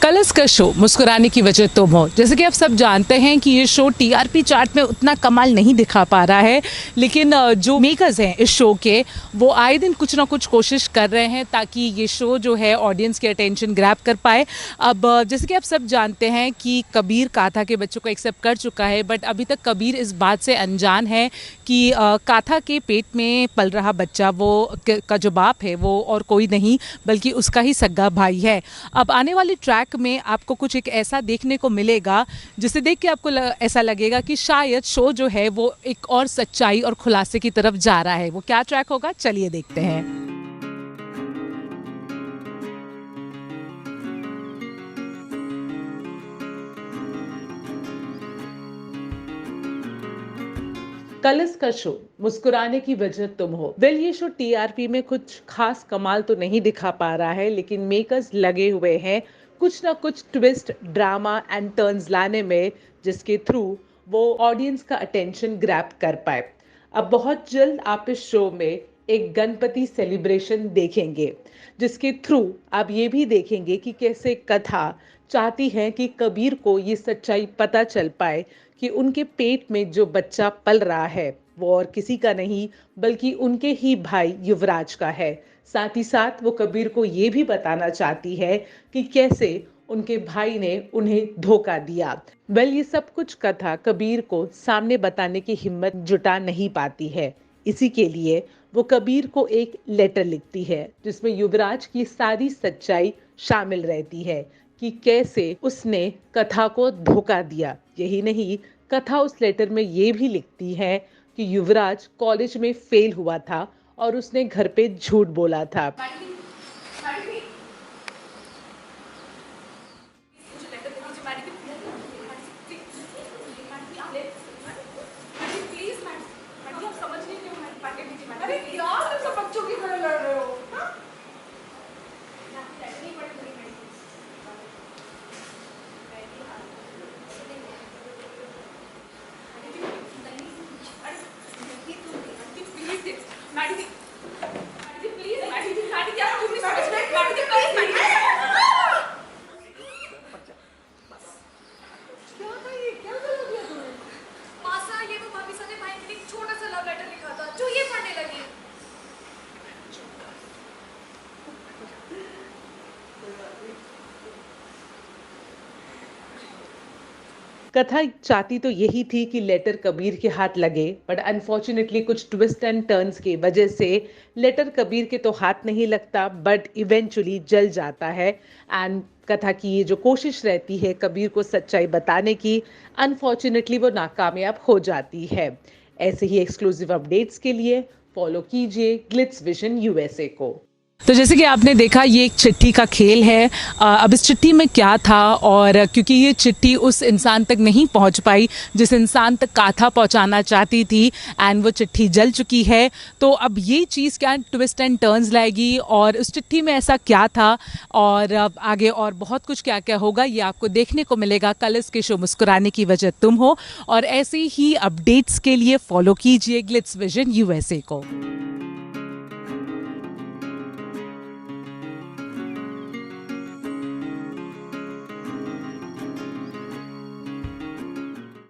Colours का show मुस्कुराने की वजह तुम हो। जैसे कि आप सब जानते हैं कि ये शो टीआरपी चार्ट में उतना कमाल नहीं दिखा पा रहा है, लेकिन जो मेकर्स हैं इस शो के वो आए दिन कुछ ना कुछ कोशिश कर रहे हैं ताकि ये शो जो है ऑडियंस की अटेंशन ग्रैब कर पाए। अब जैसे कि आप सब जानते हैं कि कबीर काथा के बच्चों को एक्सेप्ट कर चुका है, बट अभी तक कबीर इस बात से अनजान है कि काथा के पेट में पल रहा बच्चा वो का जो बाप है वो और कोई नहीं बल्कि उसका ही सगा भाई है। अब आने वाले ट्रैक में आपको कुछ एक ऐसा देखने को मिलेगा जिसे देख के आपको ऐसा लगेगा कि शायद शो जो है वो एक और सच्चाई और खुलासे की तरफ जा रहा है। वो क्या ट्रैक होगा, चलिए देखते हैं। कलर्स का शो मुस्कुराने की वजह तुम हो। वेल, ये शो टीआरपी में कुछ खास कमाल तो नहीं दिखा पा रहा है, लेकिन मेकर्स लगे हुए हैं कुछ ना कुछ ट्विस्ट, ड्रामा एंड टर्न्स लाने में, जिसके थ्रू वो ऑडियंस का अटेंशन ग्रैब कर पाए। अब बहुत जल्द आप इस शो में एक गणपति सेलिब्रेशन देखेंगे, जिसके थ्रू आप ये भी देखेंगे कि कैसे कथा चाहती है कि कबीर को ये सच्चाई पता चल पाए कि उनके पेट में जो बच्चा पल रहा है वो और किसी का नहीं बल्कि उनके ही भाई युवराज का है। साथ ही साथ वो कबीर को ये भी बताना चाहती है कि कैसे उनके भाई ने उन्हें धोखा दिया। वेल, ये सब कुछ कथा कबीर को सामने बताने की हिम्मत जुटा नहीं पाती है। इसी के लिए वो कबीर को एक लेटर लिखती है जिसमें युवराज की सारी सच्चाई शामिल रहती है कि कैसे उसने कथा को धोखा दिया। यही नहीं, कथा उस लेटर में ये भी लिखती है कि युवराज कॉलेज में फेल हुआ था और उसने घर पे झूठ बोला था। अरे यार, तुम सब बच्चों की तरह लड़ रहे हो। छोटा सा लव लेटर लिखा था जो ये पढ़ने लगी। कथा चाहती तो यही थी कि लेटर कबीर के हाथ लगे, बट अनफॉर्चुनेटली कुछ ट्विस्ट एंड टर्न्स की वजह से लेटर कबीर के तो हाथ नहीं लगता, बट इवेंचुअली जल जाता है। एंड कथा की ये जो कोशिश रहती है कबीर को सच्चाई बताने की, अनफॉर्चुनेटली वो नाकामयाब हो जाती है। ऐसे ही एक्सक्लूसिव अपडेट्स के लिए फॉलो कीजिए ग्लिट्स विजन यूएसए को। तो जैसे कि आपने देखा, ये एक चिट्ठी का खेल है। अब इस चिट्ठी में क्या था, और क्योंकि ये चिट्ठी उस इंसान तक नहीं पहुंच पाई जिस इंसान तक काथा पहुंचाना चाहती थी, एंड वो चिट्ठी जल चुकी है, तो अब ये चीज़ क्या ट्विस्ट एंड टर्न्स लाएगी और उस चिट्ठी में ऐसा क्या था और अब आगे और बहुत कुछ क्या क्या होगा, ये आपको देखने को मिलेगा कलर्स के शो मुस्कुराने की वजह तुम हो। और ऐसे ही अपडेट्स के लिए फॉलो कीजिए ग्लिट्स विजन यूएसए को।